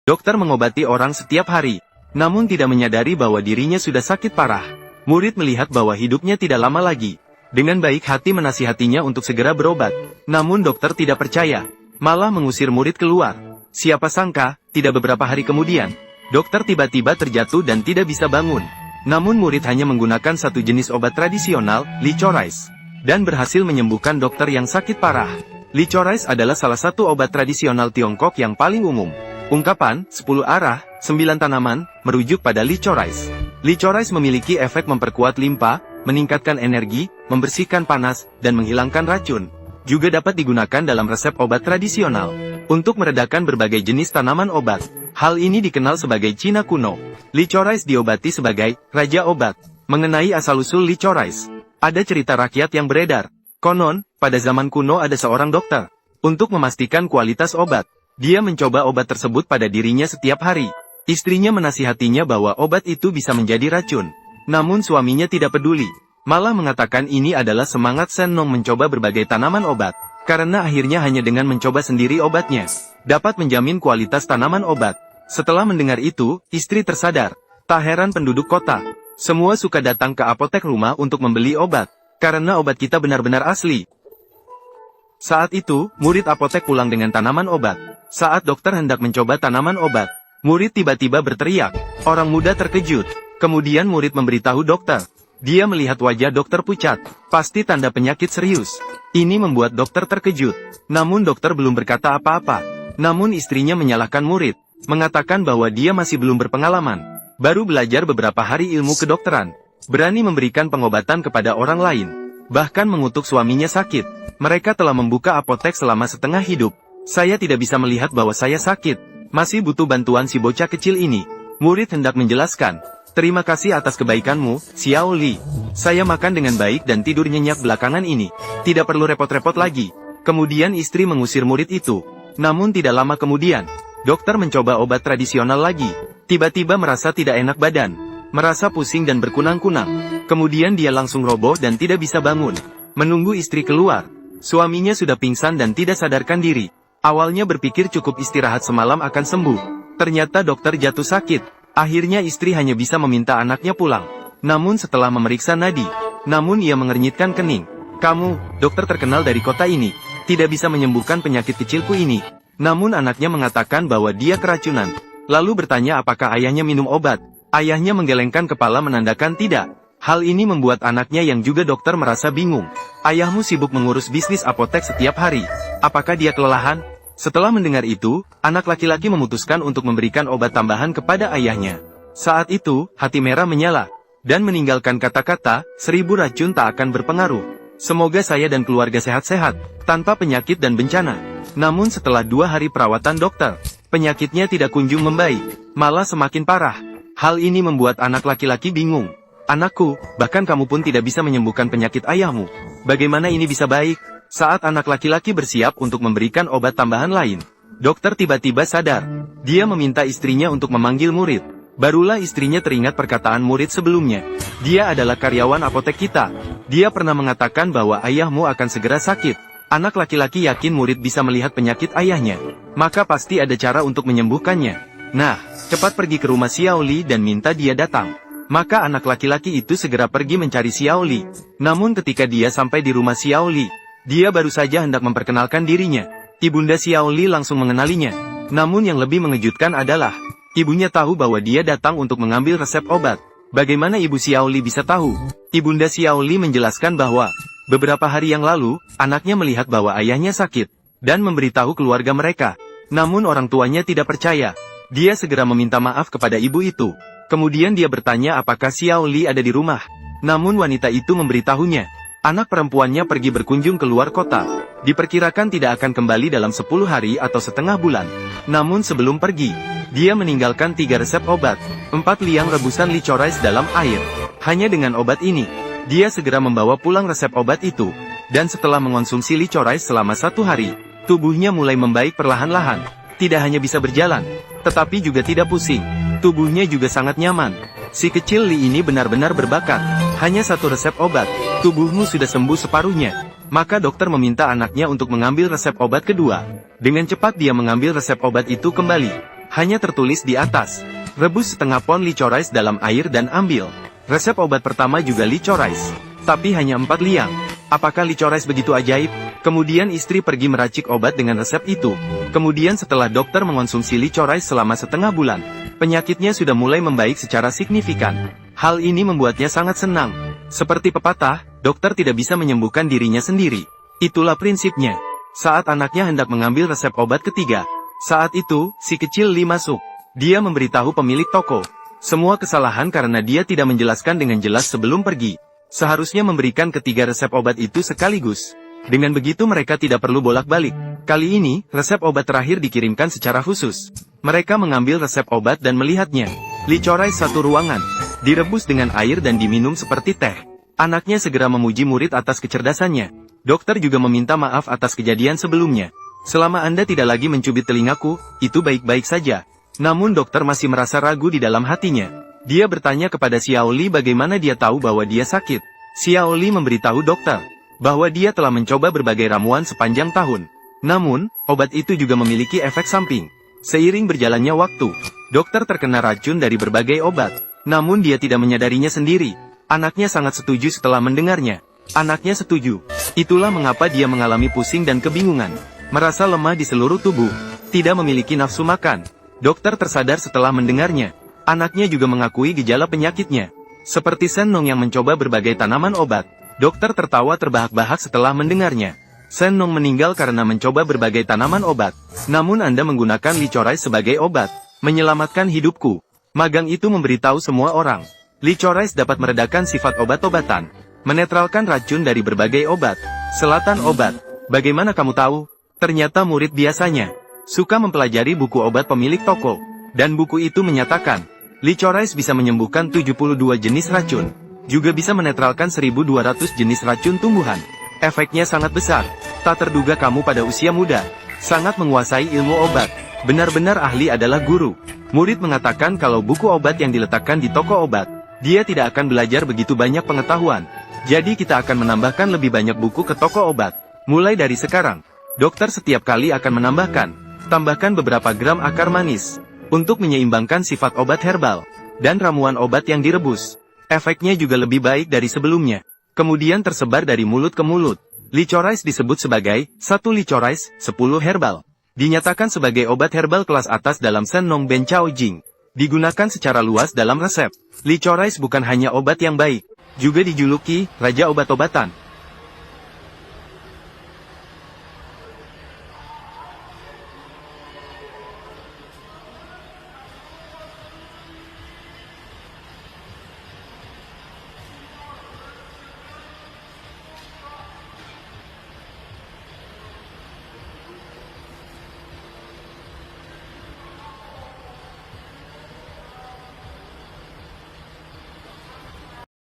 Dokter mengobati orang setiap hari, namun tidak menyadari bahwa dirinya sudah sakit parah. Murid melihat bahwa hidupnya tidak lama lagi. Dengan baik hati menasihatinya untuk segera berobat. Namun dokter tidak percaya, malah mengusir murid keluar. Siapa sangka, tidak beberapa hari kemudian, dokter tiba-tiba terjatuh dan tidak bisa bangun. Namun murid hanya menggunakan satu jenis obat tradisional, Licoris, dan berhasil menyembuhkan dokter yang sakit parah. Licoris adalah salah satu obat tradisional Tiongkok yang paling umum. Ungkapan, 10 arah, 9 tanaman, merujuk pada Licoris. Licoris memiliki efek memperkuat limpa, meningkatkan energi, membersihkan panas, dan menghilangkan racun. Juga dapat digunakan dalam resep obat tradisional, untuk meredakan berbagai jenis tanaman obat. Hal ini dikenal sebagai Cina kuno. Licoris diobati sebagai Raja Obat. Mengenai asal-usul Licoris, ada cerita rakyat yang beredar. Konon, pada zaman kuno ada seorang dokter. Untuk memastikan kualitas obat, dia mencoba obat tersebut pada dirinya setiap hari. Istrinya menasihatinya bahwa obat itu bisa menjadi racun. Namun suaminya tidak peduli. Malah mengatakan ini adalah semangat Shen Nong mencoba berbagai tanaman obat. Karena akhirnya hanya dengan mencoba sendiri obatnya, dapat menjamin kualitas tanaman obat. Setelah mendengar itu, istri tersadar. Tak heran penduduk kota semua suka datang ke apotek rumah untuk membeli obat. Karena obat kita benar-benar asli. Saat itu, murid apotek pulang dengan tanaman obat. Saat dokter hendak mencoba tanaman obat, murid tiba-tiba berteriak. Orang muda terkejut. Kemudian murid memberitahu dokter. Dia melihat wajah dokter pucat. Pasti tanda penyakit serius. Ini membuat dokter terkejut. Namun dokter belum berkata apa-apa. Namun istrinya menyalahkan murid, mengatakan bahwa dia masih belum berpengalaman. Baru belajar beberapa hari ilmu kedokteran. Berani memberikan pengobatan kepada orang lain. Bahkan mengutuk suaminya sakit. Mereka telah membuka apotek selama setengah hidup. Saya tidak bisa melihat bahwa saya sakit. Masih butuh bantuan si bocah kecil ini. Murid hendak menjelaskan. Terima kasih atas kebaikanmu, Xiao Li. Saya makan dengan baik dan tidur nyenyak belakangan ini. Tidak perlu repot-repot lagi. Kemudian istri mengusir murid itu. Namun tidak lama kemudian, dokter mencoba obat tradisional lagi. Tiba-tiba merasa tidak enak badan. Merasa pusing dan berkunang-kunang. Kemudian dia langsung roboh dan tidak bisa bangun. Menunggu istri keluar. Suaminya sudah pingsan dan tidak sadarkan diri. Awalnya berpikir cukup istirahat semalam akan sembuh. Ternyata dokter jatuh sakit. Akhirnya istri hanya bisa meminta anaknya pulang. Namun setelah memeriksa nadi, ia mengernyitkan kening. Kamu, dokter terkenal dari kota ini, tidak bisa menyembuhkan penyakit kecilku ini. Namun anaknya mengatakan bahwa dia keracunan. Lalu bertanya apakah ayahnya minum obat. Ayahnya menggelengkan kepala menandakan tidak. Hal ini membuat anaknya yang juga dokter merasa bingung. Ayahmu sibuk mengurus bisnis apotek setiap hari. Apakah dia kelelahan? Setelah mendengar itu, anak laki-laki memutuskan untuk memberikan obat tambahan kepada ayahnya. Saat itu, hati merah menyala, dan meninggalkan kata-kata, 1000 racun tak akan berpengaruh. Semoga saya dan keluarga sehat-sehat, tanpa penyakit dan bencana. Namun setelah 2 hari perawatan dokter, penyakitnya tidak kunjung membaik, malah semakin parah. Hal ini membuat anak laki-laki bingung. Anakku, bahkan kamu pun tidak bisa menyembuhkan penyakit ayahmu. Bagaimana ini bisa baik? Saat anak laki-laki bersiap untuk memberikan obat tambahan lain, dokter tiba-tiba sadar. Dia meminta istrinya untuk memanggil murid. Barulah istrinya teringat perkataan murid sebelumnya. Dia adalah karyawan apotek kita. Dia pernah mengatakan bahwa ayahmu akan segera sakit. Anak laki-laki yakin murid bisa melihat penyakit ayahnya. Maka pasti ada cara untuk menyembuhkannya. Nah, cepat pergi ke rumah Xiao Li dan minta dia datang. Maka anak laki-laki itu segera pergi mencari Xiao Li. Namun ketika dia sampai di rumah Xiao Li, dia baru saja hendak memperkenalkan dirinya. Ibunda Xiao Li langsung mengenalinya. Namun yang lebih mengejutkan adalah, ibunya tahu bahwa dia datang untuk mengambil resep obat. Bagaimana ibu Xiao Li bisa tahu? Ibunda Xiao Li menjelaskan bahwa, beberapa hari yang lalu, anaknya melihat bahwa ayahnya sakit, dan memberitahu keluarga mereka. Namun orang tuanya tidak percaya. Dia segera meminta maaf kepada ibu itu. Kemudian dia bertanya apakah Xiao Li ada di rumah. Namun wanita itu memberitahunya. Anak perempuannya pergi berkunjung ke luar kota. Diperkirakan tidak akan kembali dalam 10 hari atau setengah bulan. Namun sebelum pergi, dia meninggalkan 3 resep obat, 4 liang rebusan Licoris dalam air. Hanya dengan obat ini, dia segera membawa pulang resep obat itu. Dan setelah mengonsumsi Licoris selama 1 hari, tubuhnya mulai membaik perlahan-lahan. Tidak hanya bisa berjalan, tetapi juga tidak pusing. Tubuhnya juga sangat nyaman. Si kecil Li ini benar-benar berbakat. Hanya 1 resep obat, tubuhmu sudah sembuh separuhnya. Maka dokter meminta anaknya untuk mengambil resep obat kedua. Dengan cepat dia mengambil resep obat itu kembali. Hanya tertulis di atas. Rebus setengah pon licorice dalam air dan ambil. Resep obat pertama juga licorice. Tapi hanya 4 liang. Apakah licorice begitu ajaib? Kemudian istri pergi meracik obat dengan resep itu. Kemudian setelah dokter mengonsumsi licorice selama setengah bulan, penyakitnya sudah mulai membaik secara signifikan. Hal ini membuatnya sangat senang. Seperti pepatah, dokter tidak bisa menyembuhkan dirinya sendiri. Itulah prinsipnya. Saat anaknya hendak mengambil resep obat ketiga, saat itu, si kecil Li masuk. Dia memberitahu pemilik toko. Semua kesalahan karena dia tidak menjelaskan dengan jelas sebelum pergi. Seharusnya memberikan ketiga resep obat itu sekaligus. Dengan begitu mereka tidak perlu bolak-balik. Kali ini, resep obat terakhir dikirimkan secara khusus. Mereka mengambil resep obat dan melihatnya. Licorice 1 ruangan. Direbus dengan air dan diminum seperti teh. Anaknya segera memuji murid atas kecerdasannya. Dokter juga meminta maaf atas kejadian sebelumnya. Selama Anda tidak lagi mencubit telingaku, itu baik-baik saja. Namun dokter masih merasa ragu di dalam hatinya. Dia bertanya kepada Xiao Li bagaimana dia tahu bahwa dia sakit. Xiao Li memberitahu dokter bahwa dia telah mencoba berbagai ramuan sepanjang tahun. Namun, obat itu juga memiliki efek samping. Seiring berjalannya waktu, dokter terkena racun dari berbagai obat. Namun dia tidak menyadarinya sendiri. Anaknya sangat setuju setelah mendengarnya. Anaknya setuju. Itulah mengapa dia mengalami pusing dan kebingungan. Merasa lemah di seluruh tubuh. Tidak memiliki nafsu makan. Dokter tersadar setelah mendengarnya. Anaknya juga mengakui gejala penyakitnya. Seperti Shen Nong yang mencoba berbagai tanaman obat. Dokter tertawa terbahak-bahak setelah mendengarnya. Shen Nong meninggal karena mencoba berbagai tanaman obat. Namun Anda menggunakan licorice sebagai obat. Menyelamatkan hidupku. Magang itu memberitahu semua orang. Licorice dapat meredakan sifat obat-obatan. Menetralkan racun dari berbagai obat. Selatan obat. Bagaimana kamu tahu? Ternyata murid biasanya suka mempelajari buku obat pemilik toko. Dan buku itu menyatakan, licorice bisa menyembuhkan 72 jenis racun. Juga bisa menetralkan 1200 jenis racun tumbuhan. Efeknya sangat besar. Tak terduga kamu pada usia muda sangat menguasai ilmu obat. Benar-benar ahli adalah guru. Murid mengatakan kalau buku obat yang diletakkan di toko obat, dia tidak akan belajar begitu banyak pengetahuan. Jadi kita akan menambahkan lebih banyak buku ke toko obat. Mulai dari sekarang, dokter setiap kali akan tambahkan beberapa gram akar manis untuk menyeimbangkan sifat obat herbal dan ramuan obat yang direbus. Efeknya juga lebih baik dari sebelumnya. Kemudian tersebar dari mulut ke mulut. Licorice disebut sebagai 1 licorice, 10 herbal. Dinyatakan sebagai obat herbal kelas atas dalam Shen Nong Ben Chao Jing. Digunakan secara luas dalam resep. Licorice bukan hanya obat yang baik, juga dijuluki Raja Obat-obatan.